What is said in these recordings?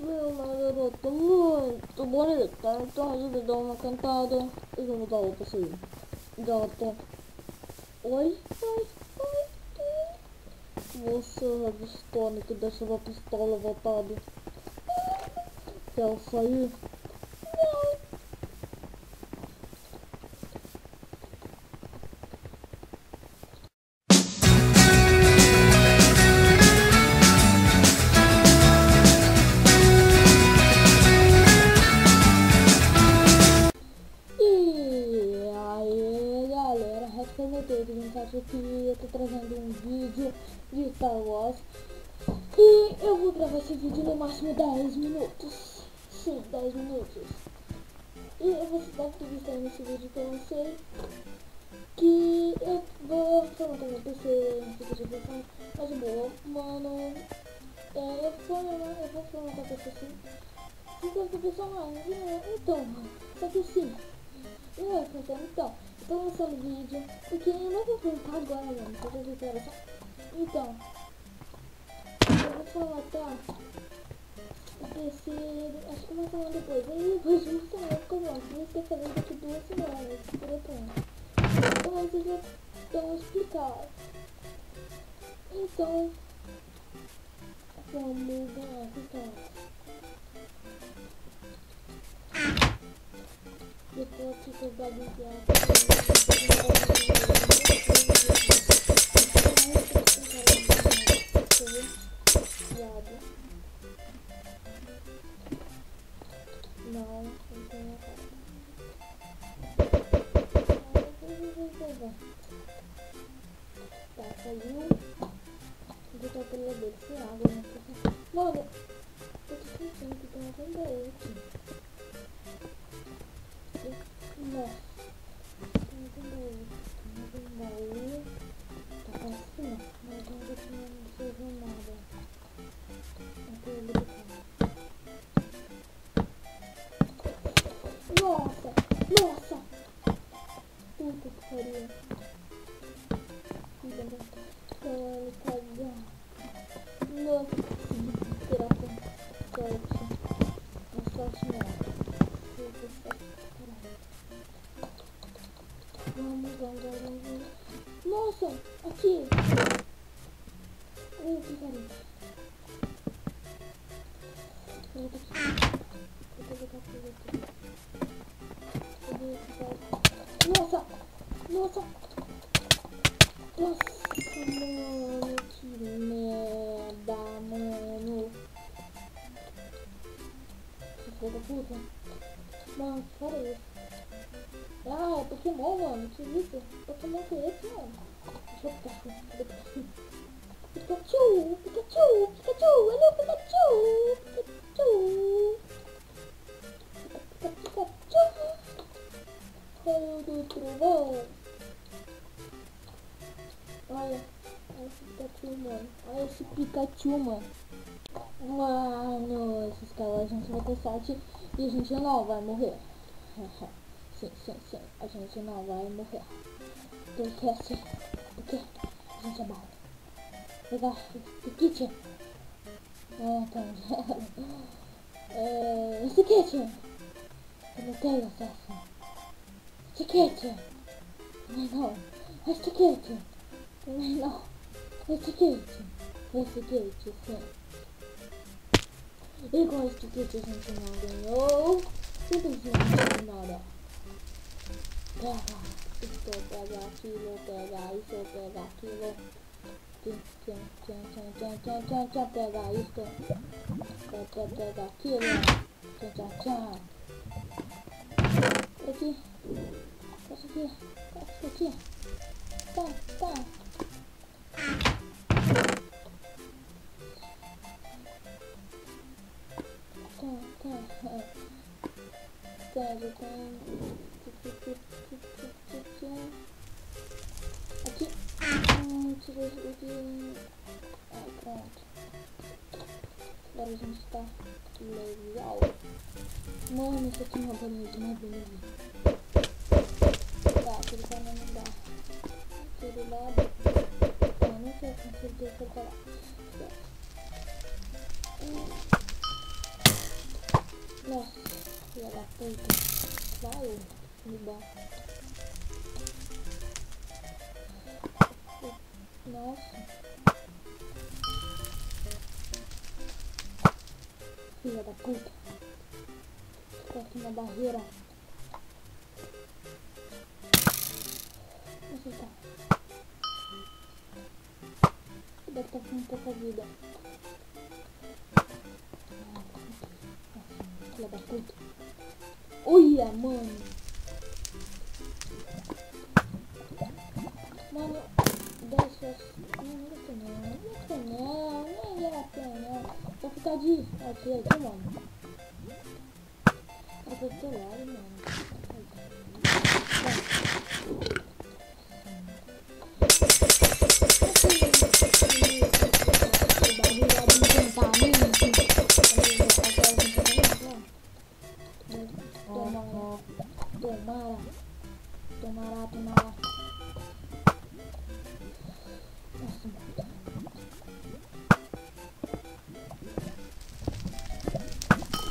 Meu muito bonita, então ajuda a dar uma cantada. Eu vou mudar outra assim. Gata. Oi, oi, oi. Você é distone que deixa a pistola voltada. Quer sair? E aí galera, Representei de 27 aqui, eu tô trazendo um vídeo de Star Wars. E eu vou gravar esse vídeo no máximo 10 minutos. Sim, 10 minutos. E você deve ter visto aí nesse vídeo que eu lancei que eu vou formatar meu PC, não fica de versão, mas boa, mano. Eu vou formatar o PC sim. Fica com o personagem, então, só que sim. Então, eu tô lançando vídeo, porque eu não vou contar agora, mano, porque eu quero só. Então, eu vou formatar o PC, acho que uma semana depois. Aí depois de uma semana ficou bom, por isso que eu falei daqui 2 semanas, por exemplo. Então, vocês já estão explicados. Então, vamos ganhar, então. Depois aqui que eu vou bagunçar. Não, não tem nada. Tá, saiu. Vou botar o pelo dele sem água, né? Mano, eu tô sentindo que tem algum baú aqui. Nossa, tem algum baú. Tem algum baú. Tá pra cima, mas ainda aqui não serviu nada. Aquele ali do carro. Nossa, nossa! Puta que pariu. Ele cagou. Nossa, será que sorte? Não sorte não. Vamos. Nossa, aqui. Ai, que carinho. Eu vou botar aqui. Nossa, nossa. Nossa, mano, que merda, mano. Que filho da puta. Mano, que cara é esse? Ah, é Pokémon, mano. Que isso? Pokémon que é esse, mano? Deixa eu Pikachu. Pikachu. Ele é o Pikachu. Raio do trovão. Olha esse Pikachu, mano. Olha esse Pikachu, mano. Mano, esses caras a gente vai ter sorte e a gente não vai morrer. Sim, a gente não vai morrer. Porque assim, porque a gente é bom. Pegar esse kit. Esse kit. Eu não tenho acesso. Esse kit. Não. Esse kit. Não. Esse kit, sim. E com esse kit a gente não ganhou. Simplesmente nada. Pega aquilo, pega isso, pega aquilo. Pega isso. Pega aquilo. Aqui. Aqui. Tá. Já tem aqui. Tirei isso daqui. Pronto. Agora a gente tá legal. Mano, isso aqui é uma beleza. Tá, aquele cara não dá. Aquele lado. Eu não sei se eu consigo colocar lá. Nossa, filha da puta. Vai, me bom. Nossa. Filha da puta. Tá aqui na barreira. Nossa, tá. Deve estar com pouca vida. Nossa, filha da puta. Olha, mano. Mano, deixa. Não gostei não. Não gostei não. Nem era pena. Vou ficar de. Aqui, mano. Era pra ter lado, mano. Tomara. Nossa,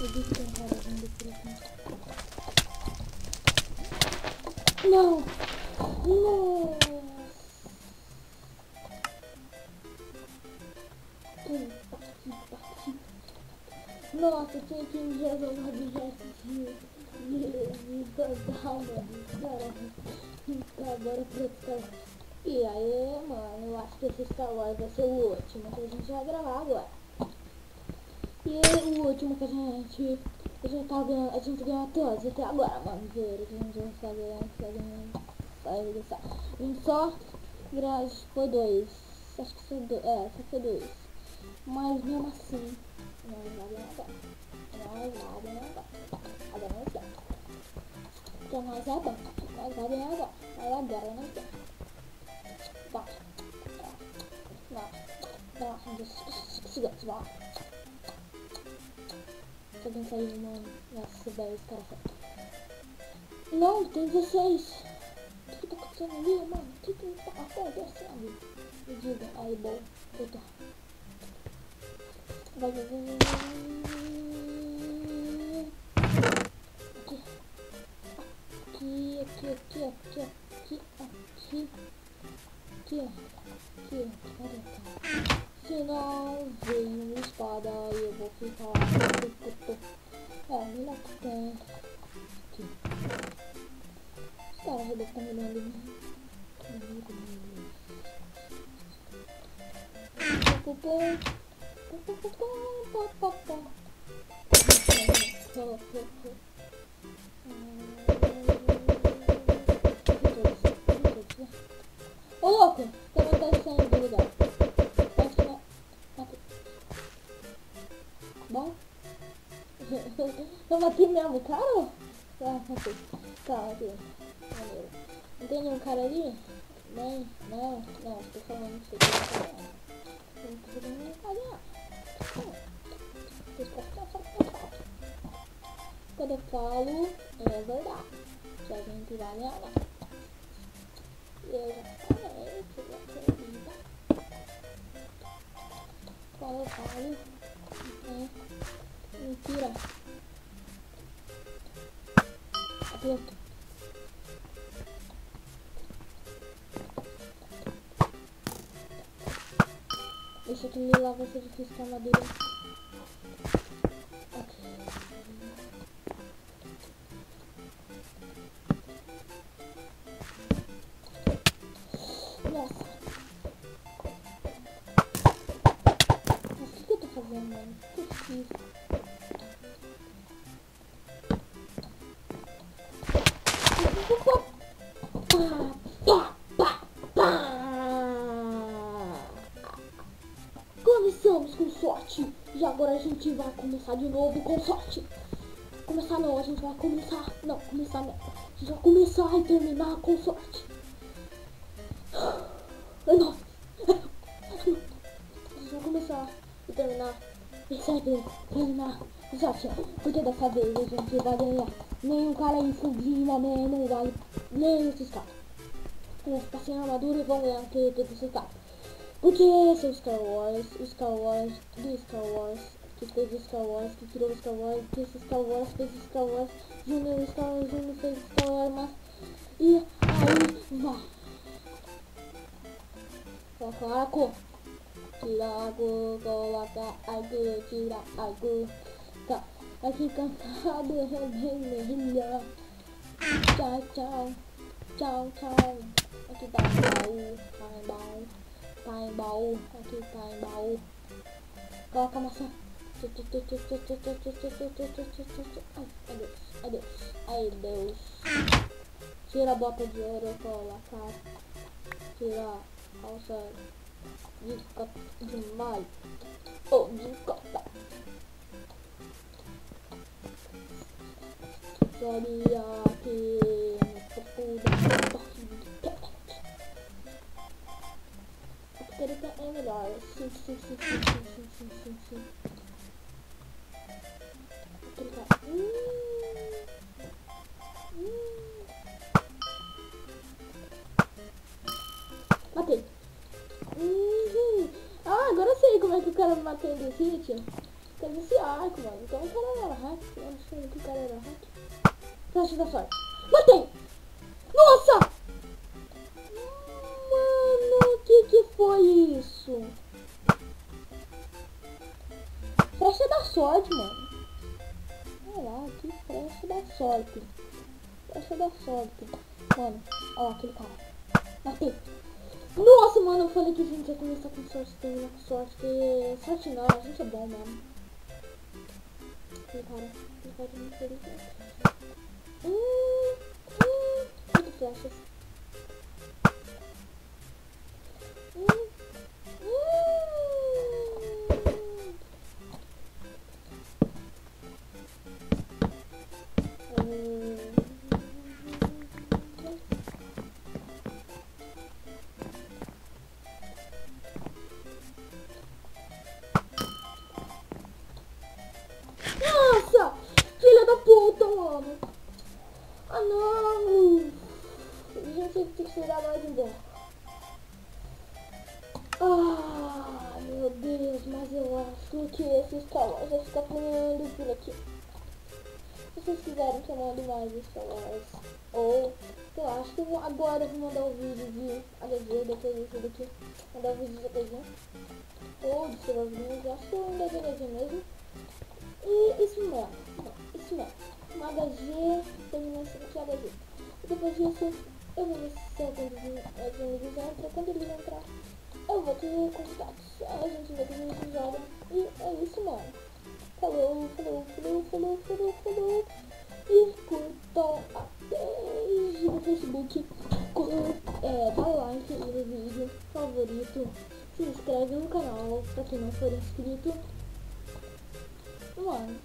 eu vi que tem um cara vindo por aqui. Não! Nossa! Puta que pariu! Nossa, tinha que me resolver de agora pra esse cara. E aí, mano, eu acho que esse Star Wars vai ser o último que a gente vai gravar agora. E o último que a gente tá ganhando, a gente ganhou todos até agora, mano. Juro que a gente vai fazer, a gente só foi dois. Acho que foi dois, só foi dois. Mas mesmo assim, nós vai ganhar agora. Agora nós quer. Então nós é bom. Nós vai ganhar agora. Mas agora nós quer. Vai. Se alguém sair, mano. Nossa, velho, esse cara foi. Não, tem 16. O que tá acontecendo ali, mano? O que tá acontecendo? Me diga. Aí, bom. Puta. Vai. Aqui. Se não vem uma espada, eu vou ficar melhor que tem. Aqui. Os caras devem estar me olhando. Ô louco, tem vontade de sair do lugar. Bom? Eu matei mesmo, cara? Matei. Tá, aqui. Maneiro. Não tem nenhum cara ali? Nem? Não, tô falando que você tem que falar. Não tô fazendo nem falar. Vocês prestam só que eu falo. Quando eu falo, é verdade. Se a gente vai ganhar. Eu já falei que eu acredito. Quando eu falo, mentira. Pronto. Esse aqui lá vai ser difícil com a madeira. Ok. Nossa. Mas o que eu tô fazendo, mano? O que eu fiz? Começamos com sorte. E agora a gente vai começar de novo com sorte. Começar não, a gente vai começar. Não, começar não. A gente vai começar e terminar com sorte. Não. A gente vai começar e terminar. E sempre terminar com sorte. Porque dessa vez a gente vai ganhar. Nenhum cara aí fugindo, nem vai. Nem esses caras. Vão ficar sem armadura e vão ganhar todos esses caras. Porque esse é o Star Wars, que teve Star Wars, que criou Star Wars, que esse Star Wars fez Star Wars, Júnior fez Star Wars, mas... E aí vai. Coloca tira água, coloca água, tira água. Tá, aqui cantado é vermelha. Tchau, tchau, tchau, tchau. Aqui tá em baú, tá em baú, aqui tá em baú. Coloca a maçã. Ai, Deus, ai, Deus. Tira a bota de ouro, coloca. Tira a calça de malha ou de cota. Sabia que no topo da parte de cat. A picareta é melhor. Sim. Matei. Ah, agora eu sei como é que o cara me matou em The City. Por causa desse arco, mano. Então o cara era hack. Eu não sei que o cara era hack. Flash da sorte. Matei! Nossa! Mano, que foi isso? Flecha da sorte, mano. Olha lá, que flecha da sorte. Flecha da sorte. Mano, ó aquele cara. Matei. Nossa, mano, eu falei que a gente ia começar com sorte, terminar com sorte, porque sorte não, a gente é bom mesmo. Aquele cara é muito feliz. Muito flechas. Nossa! Filha da puta, mano! Ah, não! A gente tem que tirar nós embora. Ah, meu Deus, mas eu acho que esse Star Wars vai ficar pulando por aqui. Se vocês quiserem que eu mande mais Star Wars, ou eu acho que agora eu vou mandar o vídeo de HG, depois disso daqui, mandar o vídeo de HG, ou de Silverzinho, eu acho que eu ainda de HG mesmo. E isso mesmo, um HG, terminar esse daqui HG. E depois disso, eu vou ver se alguns amigos entram. Quando eles entrar, eu vou ter contatos. A gente vê como eles jogam. E é isso, mano. Falou. E curtam a page do Facebook. Dá like no vídeo, favorito. Se inscreve no canal, pra quem não for inscrito. Mano,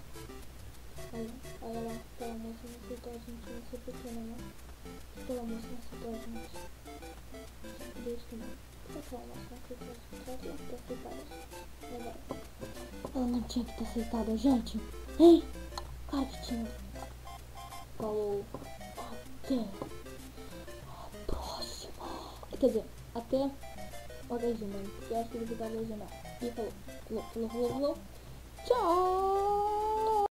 olha lá, aquela moça não aceitou a gente, não sei porquê, né? Aquela moça não aceitou a gente. Deus que não. Por que aquela moça não aceitou a gente? Ela tinha que ter aceitado. Legal. Ela não tinha que ter aceitado a gente? Ei! Claro que tinha. Falou. Até a próxima. Quer dizer, até o HG, mano. Porque eu acho que ele vai lesionar. E falou. Tchau!